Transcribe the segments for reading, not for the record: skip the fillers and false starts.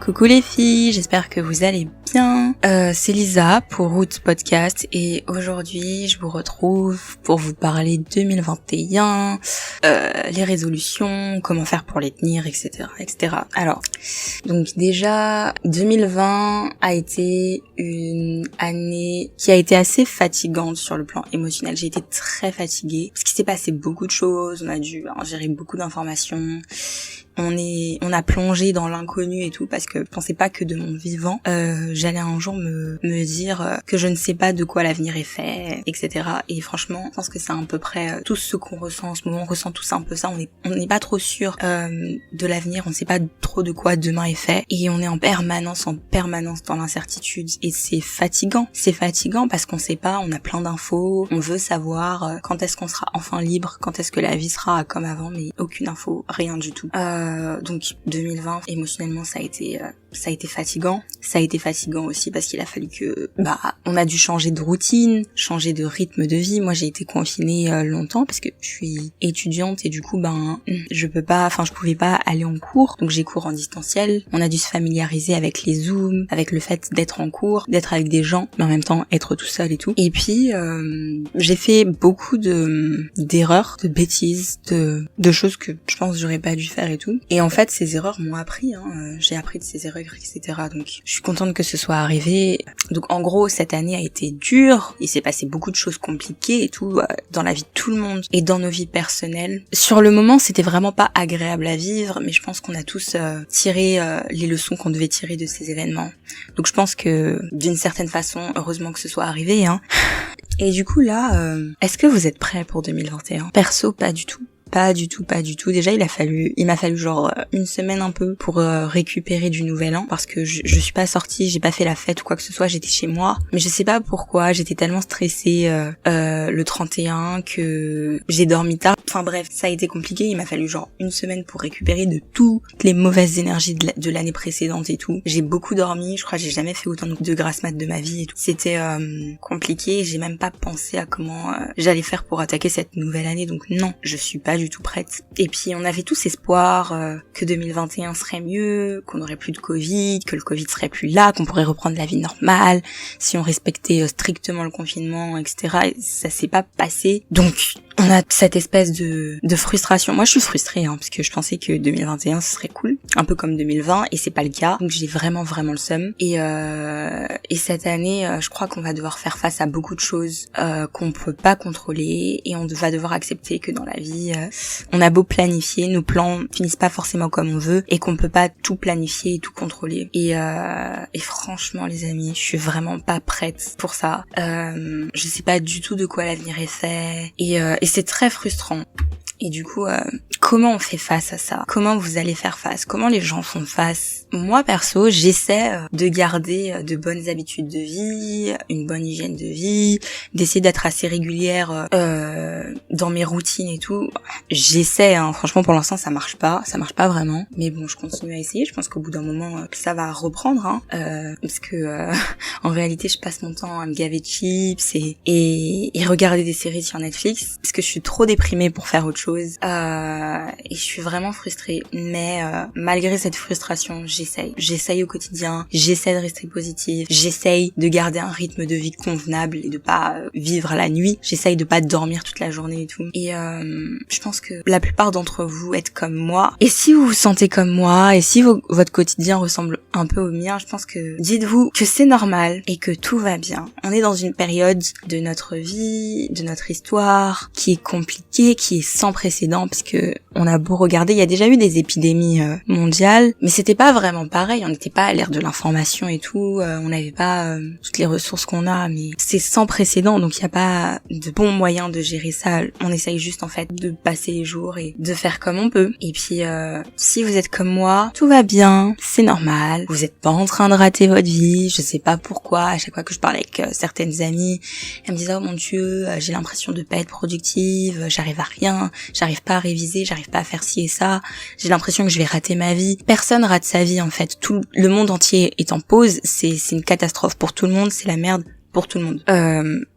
Coucou les filles, j'espère que vous allez bien. C'est Lisa pour Roots Podcast et aujourd'hui je vous retrouve pour vous parler 2021, les résolutions, comment faire pour les tenir, etc., etc. Alors, donc déjà 2020 a été une année qui a été assez fatigante sur le plan émotionnel. J'ai été très fatiguée parce qu'il s'est passé beaucoup de choses, on a dû gérer beaucoup d'informations. On a plongé dans l'inconnu et tout parce que je pensais pas que de mon vivant j'allais un jour me dire que je ne sais pas de quoi l'avenir est fait, etc. Et franchement, je pense que c'est à peu près tout ce qu'on ressent en ce moment. On ressent tous un peu ça. On n'est pas trop sûr de l'avenir. On ne sait pas trop de quoi demain est fait et on est en permanence dans l'incertitude et c'est fatigant. C'est fatigant parce qu'on sait pas. On a plein d'infos. On veut savoir quand est-ce qu'on sera enfin libre, quand est-ce que la vie sera comme avant, mais aucune info, rien du tout. Donc 2020 émotionnellement ça a été fatigant. Ça a été fatigant aussi parce qu'il a fallu que on a dû changer de routine, changer de rythme de vie. Moi j'ai été confinée longtemps parce que je suis étudiante et du coup je pouvais pas aller en cours. Donc j'ai cours en distanciel. On a dû se familiariser avec les Zooms, avec le fait d'être en cours, d'être avec des gens, mais en même temps être tout seul et tout. Et puis j'ai fait beaucoup d'erreurs, de bêtises, de choses que je pense que j'aurais pas dû faire et tout. Et en fait, ces erreurs m'ont appris, j'ai appris de ces erreurs, etc. Donc, je suis contente que ce soit arrivé. Donc, en gros, cette année a été dure. Il s'est passé beaucoup de choses compliquées et tout, dans la vie de tout le monde et dans nos vies personnelles. Sur le moment, c'était vraiment pas agréable à vivre, mais je pense qu'on a tous tiré les leçons qu'on devait tirer de ces événements. Donc, je pense que, d'une certaine façon, heureusement que ce soit arrivé, Et du coup, là, est-ce que vous êtes prêts pour 2021 ? Perso, pas du tout. Pas du tout. Déjà, il m'a fallu genre une semaine un peu pour récupérer du nouvel an parce que je suis pas sortie, j'ai pas fait la fête ou quoi que ce soit, j'étais chez moi. Mais je sais pas pourquoi, j'étais tellement stressée le 31 que j'ai dormi tard. Enfin bref, ça a été compliqué, il m'a fallu genre une semaine pour récupérer de toutes les mauvaises énergies de l'année précédente et tout. J'ai beaucoup dormi, je crois que j'ai jamais fait autant de grasse mat de ma vie et tout. C'était compliqué, j'ai même pas pensé à comment j'allais faire pour attaquer cette nouvelle année. Donc non, je suis pas du tout prête. Et puis on avait tous espoir que 2021 serait mieux, qu'on aurait plus de Covid, que le Covid serait plus là, qu'on pourrait reprendre la vie normale si on respectait strictement le confinement, etc. Et ça s'est pas passé. Donc on a cette espèce de frustration. Moi je suis frustrée parce que je pensais que 2021 ce serait cool, un peu comme 2020 et c'est pas le cas. Donc j'ai vraiment le seum. Et cette année je crois qu'on va devoir faire face à beaucoup de choses qu'on peut pas contrôler et on va devoir accepter que dans la vie on a beau planifier, nos plans finissent pas forcément comme on veut et qu'on peut pas tout planifier et tout contrôler. Et franchement les amis, je suis vraiment pas prête pour ça. Je sais pas du tout de quoi l'avenir est fait et c'est très frustrant. Et du coup, comment on fait face à ça ? Comment vous allez faire face ? Comment les gens font face ? Moi, perso, j'essaie de garder de bonnes habitudes de vie, une bonne hygiène de vie, d'essayer d'être assez régulière dans mes routines et tout. J'essaie, franchement, pour l'instant, ça marche pas vraiment. Mais bon, je continue à essayer. Je pense qu'au bout d'un moment, ça va reprendre, parce que en réalité, je passe mon temps à me gaver de chips et regarder des séries sur Netflix parce que je suis trop déprimée pour faire autre chose. Et je suis vraiment frustrée, mais malgré cette frustration, j'essaye au quotidien, j'essaie de rester positive, j'essaye de garder un rythme de vie convenable et de pas vivre la nuit, j'essaye de pas dormir toute la journée et tout. Et je pense que la plupart d'entre vous êtes comme moi, et si vous vous sentez comme moi, et si votre quotidien ressemble un peu au mien, je pense que dites-vous que c'est normal et que tout va bien. On est dans une période de notre vie, de notre histoire, qui est compliquée, qui est sans précédent parce que on a beau regarder, il y a déjà eu des épidémies mondiales, mais c'était pas vraiment pareil, on n'était pas à l'ère de l'information et tout, on n'avait pas toutes les ressources qu'on a, mais c'est sans précédent, donc il y a pas de bon moyen de gérer ça. On essaye juste en fait de passer les jours et de faire comme on peut. Et puis si vous êtes comme moi, tout va bien, c'est normal, vous êtes pas en train de rater votre vie, je sais pas pourquoi, à chaque fois que je parle avec certaines amies, elles me disent oh mon Dieu, j'ai l'impression de pas être productive, j'arrive à rien, j'arrive pas à réviser, j'arrive pas à faire ci et ça, j'ai l'impression que je vais rater ma vie. Personne rate sa vie en fait, tout le monde entier est en pause, c'est une catastrophe pour tout le monde, c'est la merde pour tout le monde.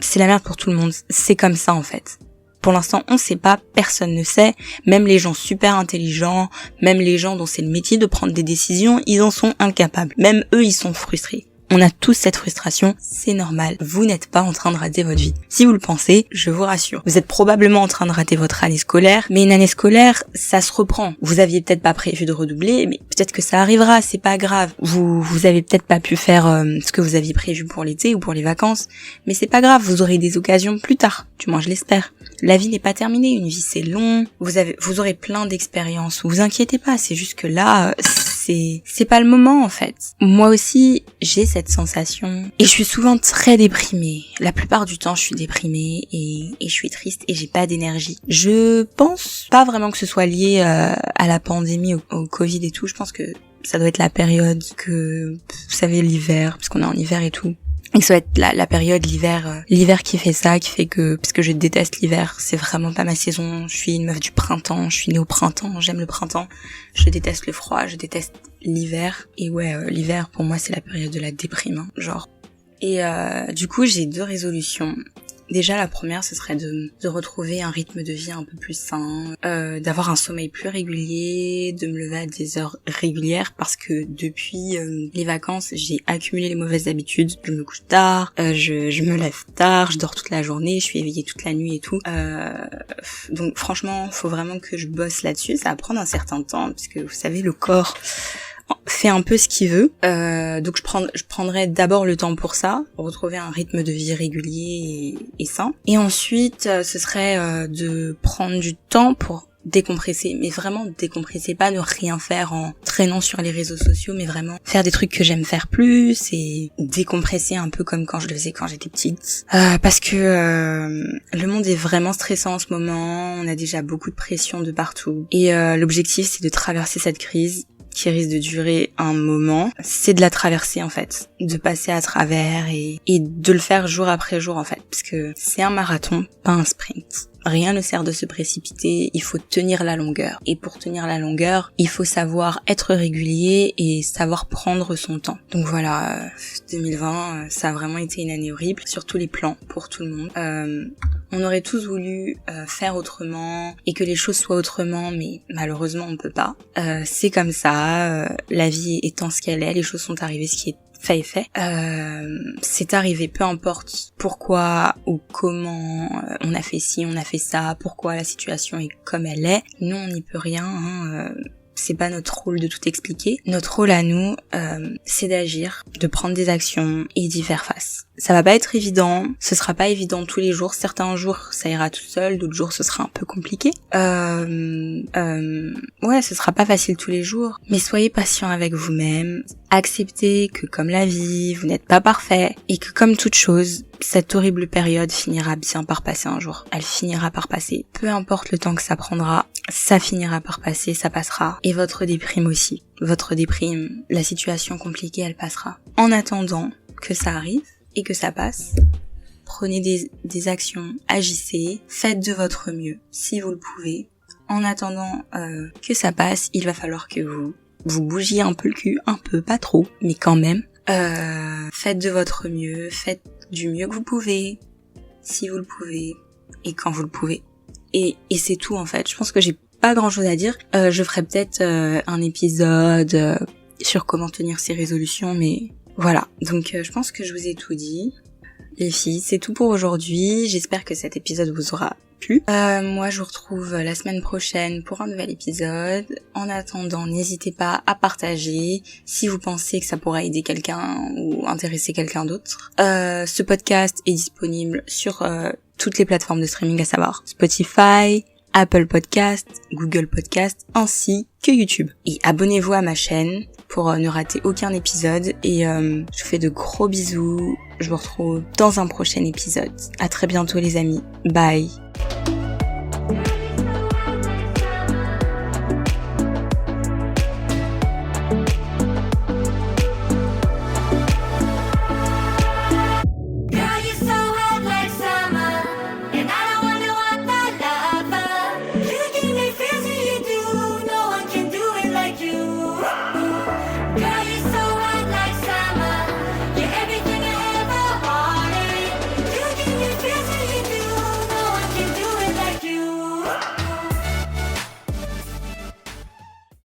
C'est la merde pour tout le monde, c'est comme ça en fait. Pour l'instant, on sait pas, personne ne sait, même les gens super intelligents, même les gens dont c'est le métier de prendre des décisions, ils en sont incapables. Même eux, ils sont frustrés. On a tous cette frustration, c'est normal. Vous n'êtes pas en train de rater votre vie. Si vous le pensez, je vous rassure. Vous êtes probablement en train de rater votre année scolaire, mais une année scolaire, ça se reprend. Vous aviez peut-être pas prévu de redoubler, mais peut-être que ça arrivera, c'est pas grave. Vous avez peut-être pas pu faire ce que vous aviez prévu pour l'été ou pour les vacances, mais c'est pas grave, vous aurez des occasions plus tard. Du moins, je l'espère. La vie n'est pas terminée, une vie c'est long, vous aurez plein d'expériences. Vous inquiétez pas, c'est juste que là, c'est pas le moment en fait. Moi aussi, j'ai cette sensation et je suis souvent très déprimée. La plupart du temps, je suis déprimée et je suis triste et j'ai pas d'énergie. Je pense pas vraiment que ce soit lié à la pandémie, au Covid et tout. Je pense que ça doit être la période que, vous savez, l'hiver, parce qu'on est en hiver et tout. Et ça doit être la période, l'hiver qui fait ça, qui fait que, parce que je déteste l'hiver, c'est vraiment pas ma saison, je suis une meuf du printemps, je suis née au printemps, j'aime le printemps, je déteste le froid, je déteste l'hiver, et ouais, l'hiver pour moi c'est la période de la déprime, hein, genre. Et du coup j'ai 2 résolutions. Déjà la première ce serait de retrouver un rythme de vie un peu plus sain, d'avoir un sommeil plus régulier, de me lever à des heures régulières parce que depuis les vacances j'ai accumulé les mauvaises habitudes. Je me couche tard, je me lève tard, je dors toute la journée, je suis éveillée toute la nuit et tout. Donc franchement faut vraiment que je bosse là-dessus, ça va prendre un certain temps parce que vous savez le corps fait un peu ce qu'il veut, donc je prendrai d'abord le temps pour ça, pour retrouver un rythme de vie régulier et sain. Et ensuite, ce serait de prendre du temps pour décompresser, mais vraiment décompresser, pas ne rien faire en traînant sur les réseaux sociaux, mais vraiment faire des trucs que j'aime faire plus et décompresser un peu comme quand je le faisais quand j'étais petite. Parce que le monde est vraiment stressant en ce moment, on a déjà beaucoup de pression de partout et l'objectif c'est de traverser cette crise qui risque de durer un moment, c'est de la traverser en fait, de passer à travers et de le faire jour après jour en fait, parce que c'est un marathon, pas un sprint. Rien ne sert de se précipiter, il faut tenir la longueur. Et pour tenir la longueur, il faut savoir être régulier et savoir prendre son temps. Donc voilà, 2020, ça a vraiment été une année horrible, sur tous les plans, pour tout le monde. On aurait tous voulu faire autrement et que les choses soient autrement, mais malheureusement on peut pas. C'est comme ça, la vie étant ce qu'elle est, les choses sont arrivées, ce qui est fait est fait. C'est arrivé, peu importe pourquoi ou comment on a fait ci, on a fait ça, pourquoi la situation est comme elle est. Nous, on n'y peut rien, hein, c'est pas notre rôle de tout expliquer. Notre rôle à nous, c'est d'agir, de prendre des actions et d'y faire face. Ça va pas être évident, ce sera pas évident tous les jours. Certains jours, ça ira tout seul, d'autres jours, ce sera un peu compliqué. Ouais, ce sera pas facile tous les jours, mais soyez patient avec vous-même. Acceptez que comme la vie, vous n'êtes pas parfait et que comme toute chose, cette horrible période finira bien par passer un jour. Elle finira par passer. Peu importe le temps que ça prendra, ça finira par passer, ça passera. Et votre déprime aussi. Votre déprime, la situation compliquée, elle passera. En attendant que ça arrive et que ça passe, prenez des actions, agissez, faites de votre mieux si vous le pouvez. En attendant que ça passe, il va falloir que vous bougiez un peu le cul, un peu, pas trop, mais quand même. Faites de votre mieux, faites du mieux que vous pouvez, si vous le pouvez, et quand vous le pouvez. Et c'est tout en fait. Je pense que j'ai pas grand chose à dire. Je ferai peut-être un épisode sur comment tenir ses résolutions, mais voilà. Donc je pense que je vous ai tout dit. Les filles, c'est tout pour aujourd'hui. J'espère que cet épisode vous aura plu. Moi, je vous retrouve la semaine prochaine pour un nouvel épisode. En attendant, n'hésitez pas à partager si vous pensez que ça pourra aider quelqu'un ou intéresser quelqu'un d'autre. Ce podcast est disponible sur toutes les plateformes de streaming, à savoir Spotify, Apple Podcast, Google Podcast, ainsi que YouTube. Et abonnez-vous à ma chaîne pour ne rater aucun épisode. Et je vous fais de gros bisous. Je vous retrouve dans un prochain épisode. À très bientôt les amis. Bye.